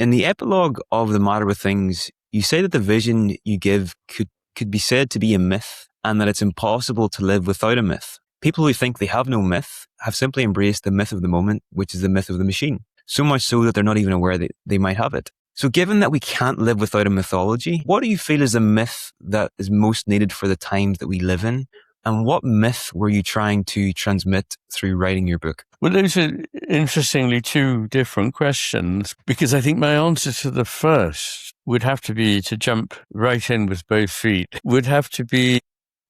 In the epilogue of The Matter with Things, you say that the vision you give could be said to be a myth, and that it's impossible to live without a myth. People who think they have no myth have simply embraced the myth of the moment, which is the myth of the machine. So much so that they're not even aware that they might have it. So given that we can't live without a mythology, what do you feel is the myth that is most needed for the times that we live in? And what myth were you trying to transmit through writing your book? Well, those are interestingly two different questions, because I think my answer to the first would have to be, to jump right in with both feet, would have to be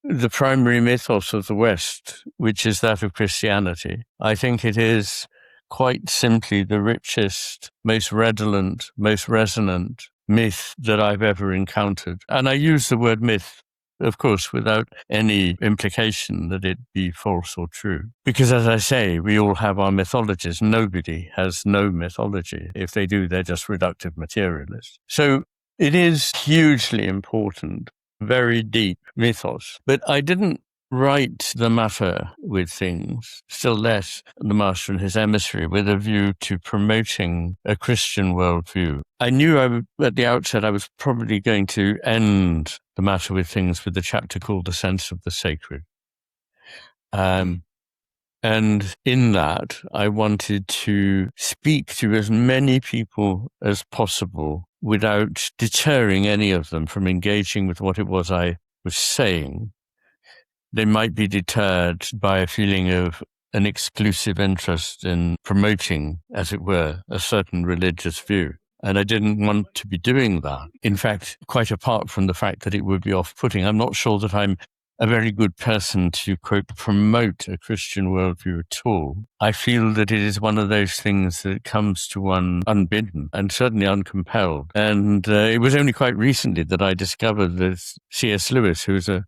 the primary mythos of the West, which is that of Christianity. I think it is quite simply the richest, most redolent, most resonant myth that I've ever encountered. And I use the word myth, of course, without any implication that it be false or true. Because as I say, we all have our mythologies. Nobody has no mythology. If they do, they're just reductive materialists. So it is hugely important, very deep mythos. But I didn't write The Matter with Things, still less The Master and His Emissary, with a view to promoting a Christian worldview. I knew at the outset I was probably going to end The Matter with Things with a chapter called The Sense of the Sacred. And in that, I wanted to speak to as many people as possible without deterring any of them from engaging with what it was I was saying. They might be deterred by a feeling of an exclusive interest in promoting, as it were, a certain religious view. And I didn't want to be doing that. In fact, quite apart from the fact that it would be off-putting, I'm not sure that I'm a very good person to, quote, promote a Christian worldview at all. I feel that it is one of those things that comes to one unbidden and certainly uncompelled. And it was only quite recently that I discovered that C.S. Lewis, who's a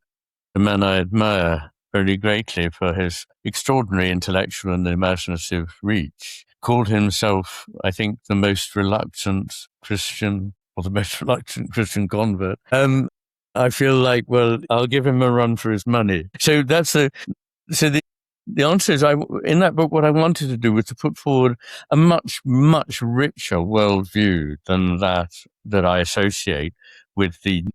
man I admire very greatly for his extraordinary intellectual and imaginative reach, called himself, I think, the most reluctant Christian, or the most reluctant Christian convert. I feel like, well, I'll give him a run for his money. So the answer is, in that book, what I wanted to do was to put forward a much, much richer worldview than that I associate with the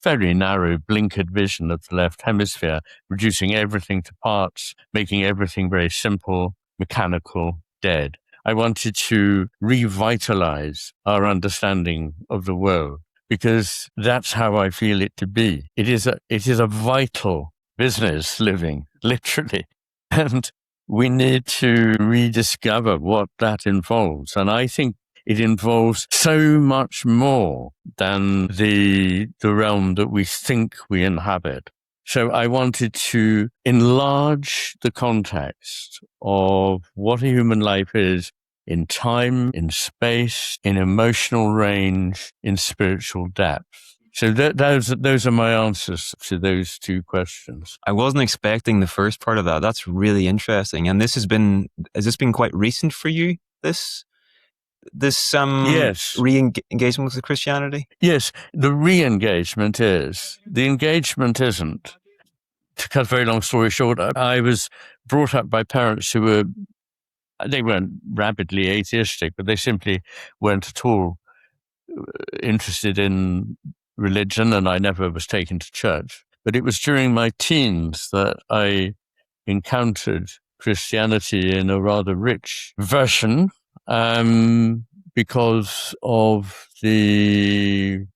very narrow, blinkered vision of the left hemisphere, reducing everything to parts, making everything very simple, mechanical, dead. I wanted to revitalize our understanding of the world, because that's how I feel it to be. It is a vital business, living, literally. And we need to rediscover what that involves. And I think it involves so much more than the realm that we think we inhabit. So I wanted to enlarge the context of what a human life is in time, in space, in emotional range, in spiritual depth. So those are my answers to those two questions. I wasn't expecting the first part of that. That's really interesting. And has this been quite recent for you, this yes. re-engagement with Christianity? Yes, the re-engagement is. The engagement isn't. To cut a very long story short, I was brought up by parents who they weren't rabidly atheistic, but they simply weren't at all interested in religion, and I never was taken to church. But it was during my teens that I encountered Christianity in a rather rich version, because of the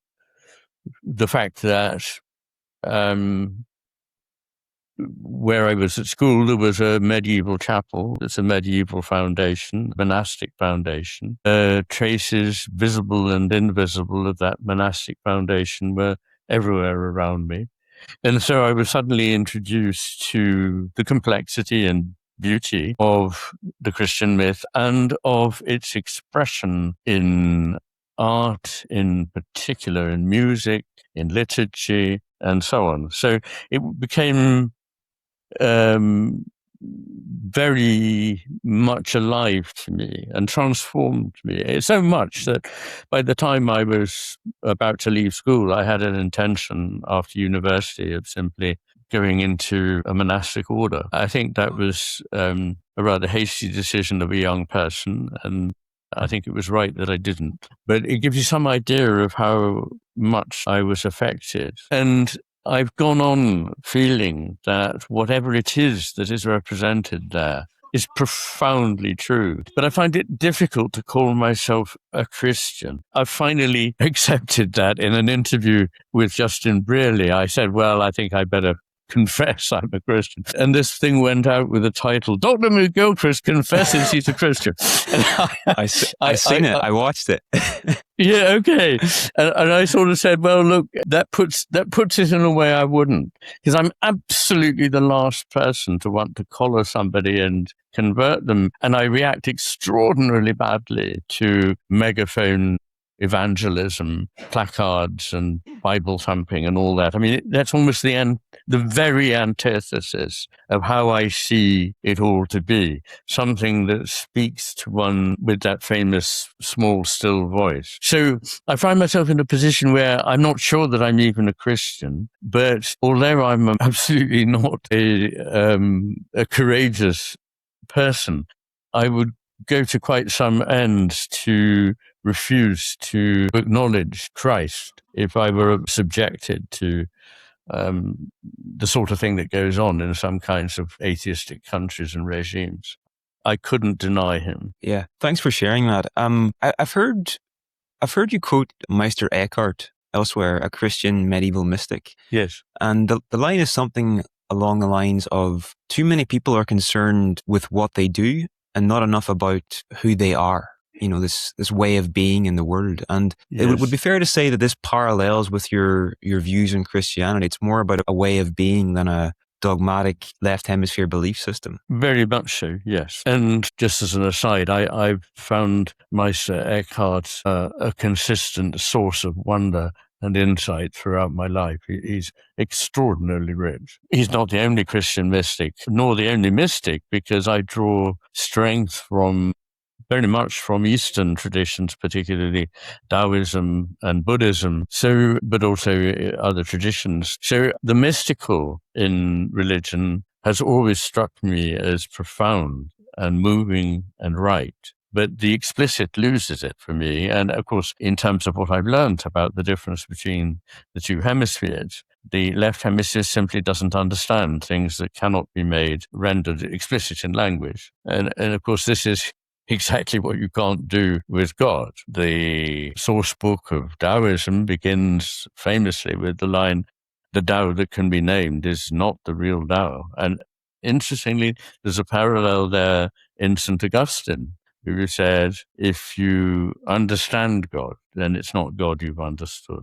fact that where I was at school, there was a medieval chapel. It's a medieval foundation, monastic foundation. Traces, visible and invisible, of that monastic foundation were everywhere around me. And so I was suddenly introduced to the complexity and beauty of the Christian myth and of its expression in art, in particular in music, in liturgy, and so on. So it became very much alive to me and transformed me. So much that by the time I was about to leave school, I had an intention after university of simply going into a monastic order. I think that was a rather hasty decision of a young person, and I think it was right that I didn't. But it gives you some idea of how much I was affected. And I've gone on feeling that whatever it is that is represented there is profoundly true. But I find it difficult to call myself a Christian. I've finally accepted that in an interview with Justin Brearley. I said, well, I think I better confess I'm a Christian. And this thing went out with the title, Dr. McGilchrist confesses he's a Christian. I seen it. I watched it. Yeah, okay. And I sort of said, well, look, that puts it in a way I wouldn't. Because I'm absolutely the last person to want to collar somebody and convert them. And I react extraordinarily badly to megaphone evangelism, placards and Bible thumping and all that. I mean, that's almost the very antithesis of how I see it all to be. Something that speaks to one with that famous small, still voice. So I find myself in a position where I'm not sure that I'm even a Christian, but although I'm absolutely not a courageous person, I would go to quite some ends to refuse to acknowledge Christ if I were subjected to the sort of thing that goes on in some kinds of atheistic countries and regimes. I couldn't deny him. Yeah, thanks for sharing that. I've heard you quote Meister Eckhart elsewhere, a Christian medieval mystic. Yes. And the line is something along the lines of, too many people are concerned with what they do and not enough about who they are. You know, this way of being in the world. And yes. It would be fair to say that this parallels with your views on Christianity. It's more about a way of being than a dogmatic left hemisphere belief system. Very much so, yes. And just as an aside, I've found Meister Eckhart a consistent source of wonder and insight throughout my life. He's extraordinarily rich. He's not the only Christian mystic, nor the only mystic, because I draw strength very much from Eastern traditions, particularly Taoism and Buddhism, but also other traditions. So the mystical in religion has always struck me as profound and moving and right. But the explicit loses it for me. And of course, in terms of what I've learned about the difference between the two hemispheres, the left hemisphere simply doesn't understand things that cannot be rendered explicit in language. And of course, this is exactly what you can't do with God. The source book of Taoism begins famously with the line, the Tao that can be named is not the real Tao. And interestingly, there's a parallel there in St. Augustine, who said, if you understand God, then it's not God you've understood.